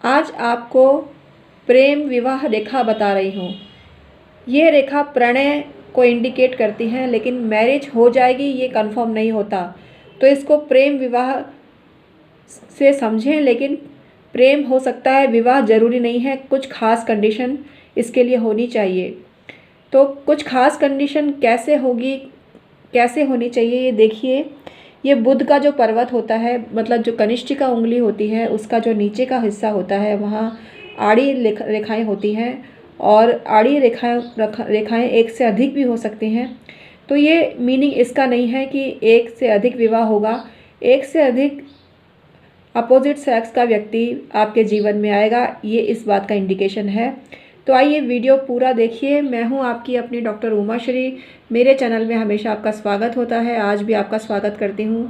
आज आपको प्रेम विवाह रेखा बता रही हूँ। ये रेखा प्रणय को इंडिकेट करती है, लेकिन मैरिज हो जाएगी ये कंफर्म नहीं होता। तो इसको प्रेम विवाह से समझें, लेकिन प्रेम हो सकता है, विवाह ज़रूरी नहीं है। कुछ खास कंडीशन इसके लिए होनी चाहिए। तो कुछ खास कंडीशन कैसे होगी, कैसे होनी चाहिए, ये देखिए। ये बुध का जो पर्वत होता है, मतलब जो कनिष्ठिका उंगली होती है, उसका जो नीचे का हिस्सा होता है, वहाँ आड़ी रेखाएं होती हैं, और आड़ी रेखाएं एक से अधिक भी हो सकती हैं। तो ये मीनिंग इसका नहीं है कि एक से अधिक विवाह होगा। एक से अधिक अपोजिट सेक्स का व्यक्ति आपके जीवन में आएगा, ये इस बात का इंडिकेशन है। तो आइए वीडियो पूरा देखिए। मैं हूं आपकी अपनी डॉक्टर उमाश्री। मेरे चैनल में हमेशा आपका स्वागत होता है, आज भी आपका स्वागत करती हूं।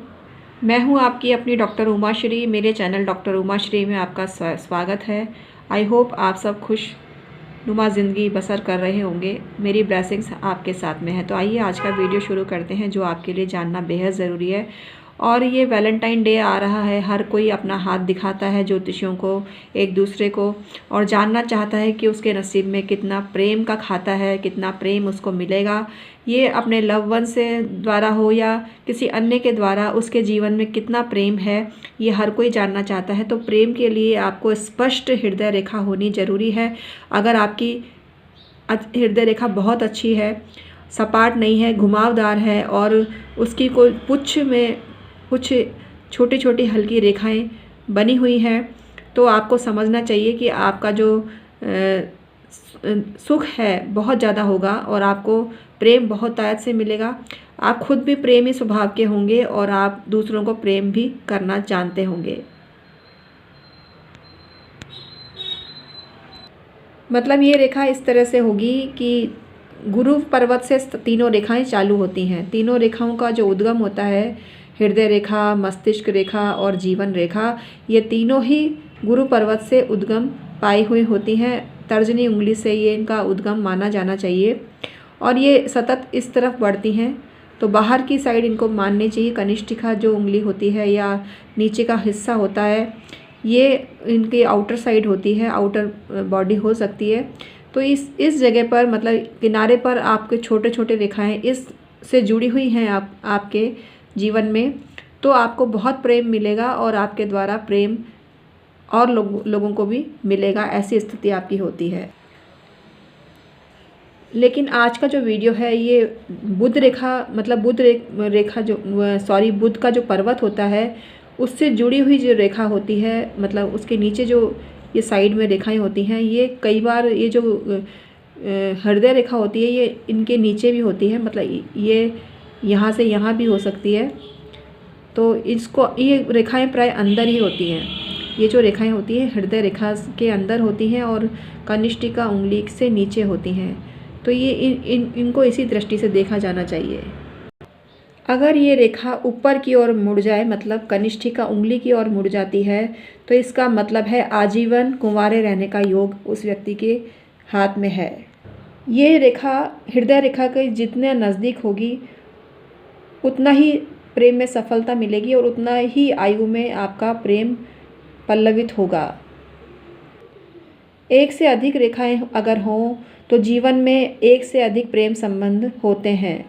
मैं हूं आपकी अपनी डॉक्टर उमाश्री। मेरे चैनल डॉक्टर उमाश्री में आपका स्वागत है। आई होप आप सब खुश नुमा ज़िंदगी बसर कर रहे होंगे। मेरी ब्लेसिंग्स आपके साथ में है। तो आइए आज का वीडियो शुरू करते हैं, जो आपके लिए जानना बेहद ज़रूरी है। और ये वैलेंटाइन डे आ रहा है, हर कोई अपना हाथ दिखाता है ज्योतिषियों को, एक दूसरे को, और जानना चाहता है कि उसके नसीब में कितना प्रेम का खाता है, कितना प्रेम उसको मिलेगा। ये अपने लव वन से द्वारा हो या किसी अन्य के द्वारा, उसके जीवन में कितना प्रेम है, ये हर कोई जानना चाहता है। तो प्रेम के लिए आपको स्पष्ट हृदय रेखा होनी ज़रूरी है। अगर आपकी हृदय रेखा बहुत अच्छी है, सपाट नहीं है, घुमावदार है, और उसकी कोई पुच्छ में कुछ छोटी छोटी हल्की रेखाएं बनी हुई हैं, तो आपको समझना चाहिए कि आपका जो सुख है बहुत ज़्यादा होगा, और आपको प्रेम बहुत तायत से मिलेगा। आप खुद भी प्रेमी स्वभाव के होंगे, और आप दूसरों को प्रेम भी करना जानते होंगे। मतलब ये रेखा इस तरह से होगी कि गुरु पर्वत से तीनों रेखाएं चालू होती हैं। तीनों रेखाओं का जो उद्गम होता है, हृदय रेखा, मस्तिष्क रेखा और जीवन रेखा, ये तीनों ही गुरु पर्वत से उद्गम पाई हुई होती हैं। तर्जनी उंगली से ये इनका उद्गम माना जाना चाहिए, और ये सतत इस तरफ बढ़ती हैं। तो बाहर की साइड इनको माननी चाहिए। कनिष्ठिका जो उंगली होती है या नीचे का हिस्सा होता है, ये इनकी आउटर साइड होती है, आउटर बॉडी हो सकती है। तो इस जगह पर, मतलब किनारे पर आपके छोटे छोटे रेखाएं इस से जुड़ी हुई हैं आपके जीवन में, तो आपको बहुत प्रेम मिलेगा, और आपके द्वारा प्रेम और लोगों को भी मिलेगा। ऐसी स्थिति आपकी होती है। लेकिन आज का जो वीडियो है, ये बुध रेखा, मतलब बुध का जो पर्वत होता है, उससे जुड़ी हुई जो रेखा होती है, मतलब उसके नीचे जो ये साइड में रेखाएं होती हैं, ये कई बार ये जो हृदय रेखा होती है, ये इनके नीचे भी होती है, मतलब ये यहाँ से यहाँ भी हो सकती है। तो ये रेखाएं प्राय अंदर ही होती हैं। ये जो रेखाएं होती हैं हृदय रेखा के अंदर होती हैं, और कनिष्ठिका उंगली से नीचे होती हैं। तो ये इनको इसी दृष्टि से देखा जाना चाहिए। अगर ये रेखा ऊपर की ओर मुड़ जाए, मतलब कनिष्ठिका उंगली की ओर मुड़ जाती है, तो इसका मतलब है आजीवन कुंवारे रहने का योग उस व्यक्ति के हाथ में है। ये रेखा हृदय रेखा के जितने नज़दीक होगी, उतना ही प्रेम में सफलता मिलेगी, और उतना ही आयु में आपका प्रेम पल्लवित होगा। एक से अधिक रेखाएं अगर हों, तो जीवन में एक से अधिक प्रेम संबंध होते हैं।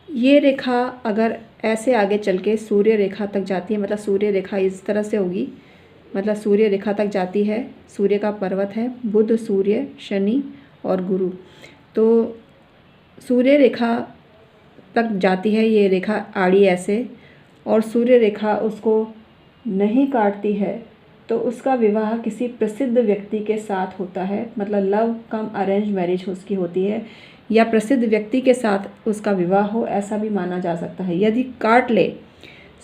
ये रेखा अगर ऐसे आगे चल के सूर्य रेखा तक जाती है, मतलब सूर्य रेखा इस तरह से होगी, मतलब सूर्य रेखा तक जाती है। सूर्य का पर्वत है बुध, सूर्य, शनि और गुरु। तो सूर्य रेखा तक जाती है ये रेखा आड़ी ऐसे, और सूर्य रेखा उसको नहीं काटती है, तो उसका विवाह किसी प्रसिद्ध व्यक्ति के साथ होता है। मतलब लव कम अरेंज मैरिज उसकी होती है, या प्रसिद्ध व्यक्ति के साथ उसका विवाह हो, ऐसा भी माना जा सकता है। यदि काट ले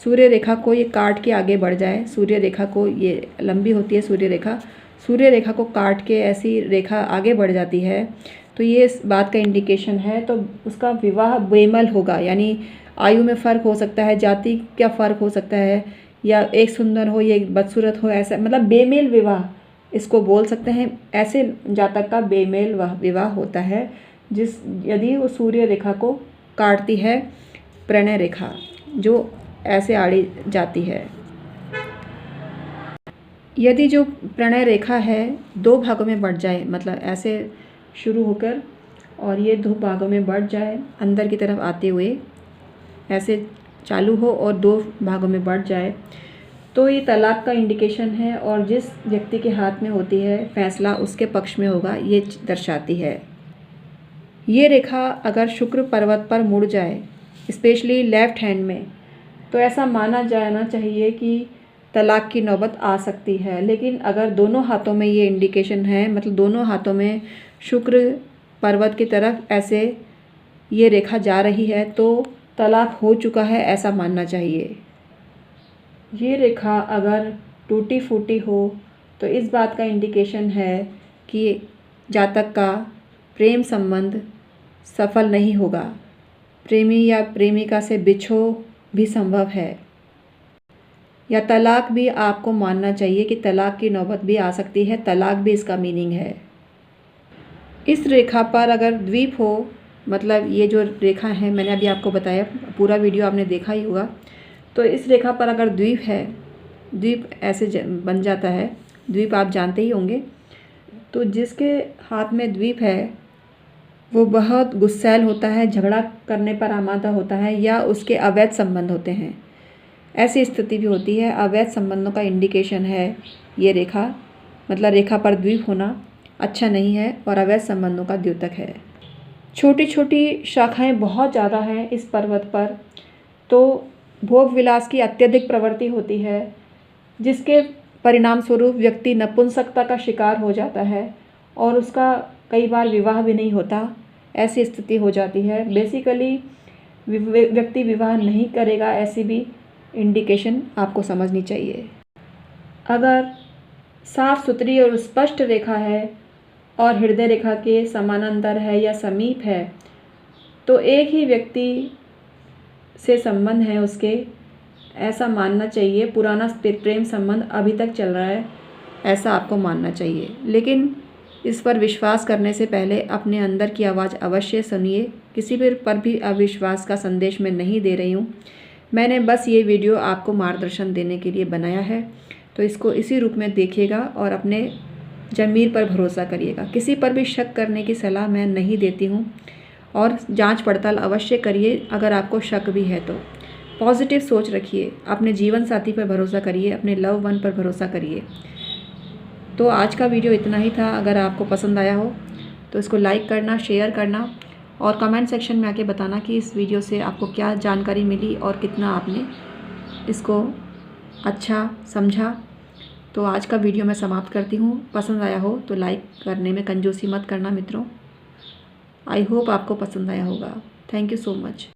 सूर्य रेखा को, ये काट के आगे बढ़ जाए, सूर्य रेखा को, ये लंबी होती है सूर्य रेखा को काट के ऐसी रेखा आगे बढ़ जाती है, तो ये इस बात का इंडिकेशन है। तो उसका विवाह बेमल होगा, यानी आयु में फ़र्क हो सकता है, जाति का फ़र्क हो सकता है, या एक सुंदर हो या एक बदसूरत हो, ऐसा मतलब बेमेल विवाह इसको बोल सकते हैं। ऐसे जातक का बेमेल विवाह होता है, यदि वो सूर्य रेखा को काटती है प्रणय रेखा, जो ऐसे आड़ी जाती है। यदि जो प्रणय रेखा है 2 भागों में बढ़ जाए, मतलब ऐसे शुरू होकर और ये 2 भागों में बढ़ जाए, अंदर की तरफ आते हुए ऐसे चालू हो और 2 भागों में बढ़ जाए, तो ये तलाक का इंडिकेशन है और जिस व्यक्ति के हाथ में होती है फैसला उसके पक्ष में होगा, ये दर्शाती है। ये रेखा अगर शुक्र पर्वत पर मुड़ जाए, स्पेशली लेफ्ट हैंड में, तो ऐसा माना जाना चाहिए कि तलाक की नौबत आ सकती है। लेकिन अगर दोनों हाथों में ये इंडिकेशन है, मतलब दोनों हाथों में शुक्र पर्वत की तरफ ऐसे ये रेखा जा रही है, तो तलाक हो चुका है ऐसा मानना चाहिए। ये रेखा अगर टूटी फूटी हो तो इस बात का इंडिकेशन है कि जातक का प्रेम संबंध सफल नहीं होगा, प्रेमी या प्रेमिका से बिछो भी संभव है, या तलाक भी आपको मानना चाहिए कि तलाक की नौबत भी आ सकती है, तलाक भी इसका मीनिंग है। इस रेखा पर अगर द्वीप हो, मतलब ये जो रेखा है मैंने अभी आपको बताया, पूरा वीडियो आपने देखा ही होगा, तो इस रेखा पर अगर द्वीप है, द्वीप ऐसे बन जाता है, द्वीप आप जानते ही होंगे, तो जिसके हाथ में द्वीप है वो बहुत गुस्सैल होता है, झगड़ा करने पर आमादा होता है, या उसके अवैध संबंध होते हैं, ऐसी स्थिति भी होती है। अवैध संबंधों का इंडिकेशन है ये रेखा, मतलब रेखा पर द्वीप होना अच्छा नहीं है और अवैध संबंधों का द्योतक है। छोटी छोटी शाखाएं बहुत ज़्यादा हैं इस पर्वत पर, तो भोग विलास की अत्यधिक प्रवृत्ति होती है, जिसके परिणाम स्वरूप व्यक्ति नपुंसकता का शिकार हो जाता है और उसका कई बार विवाह भी नहीं होता, ऐसी स्थिति हो जाती है। बेसिकली व्यक्ति विवाह नहीं करेगा, ऐसी भी इंडिकेशन आपको समझनी चाहिए। अगर साफ सुथरी और स्पष्ट रेखा है और हृदय रेखा के समानांतर है या समीप है, तो एक ही व्यक्ति से संबंध है उसके, ऐसा मानना चाहिए। पुराना प्रेम संबंध अभी तक चल रहा है, ऐसा आपको मानना चाहिए। लेकिन इस पर विश्वास करने से पहले अपने अंदर की आवाज़ अवश्य सुनिए। किसी भी पर भी अविश्वास का संदेश मैं नहीं दे रही हूँ, मैंने बस ये वीडियो आपको मार्गदर्शन देने के लिए बनाया है, तो इसको इसी रूप में देखिएगा और अपने ज़मीर पर भरोसा करिएगा। किसी पर भी शक करने की सलाह मैं नहीं देती हूँ और जांच पड़ताल अवश्य करिए। अगर आपको शक भी है तो पॉजिटिव सोच रखिए, अपने जीवन साथी पर भरोसा करिए, अपने लव वन पर भरोसा करिए। तो आज का वीडियो इतना ही था। अगर आपको पसंद आया हो तो इसको लाइक करना, शेयर करना और कमेंट सेक्शन में आके बताना कि इस वीडियो से आपको क्या जानकारी मिली और कितना आपने इसको अच्छा समझा। तो आज का वीडियो मैं समाप्त करती हूँ। पसंद आया हो तो लाइक करने में कंजूसी मत करना मित्रों। आई होप आपको पसंद आया होगा। Thank you so much.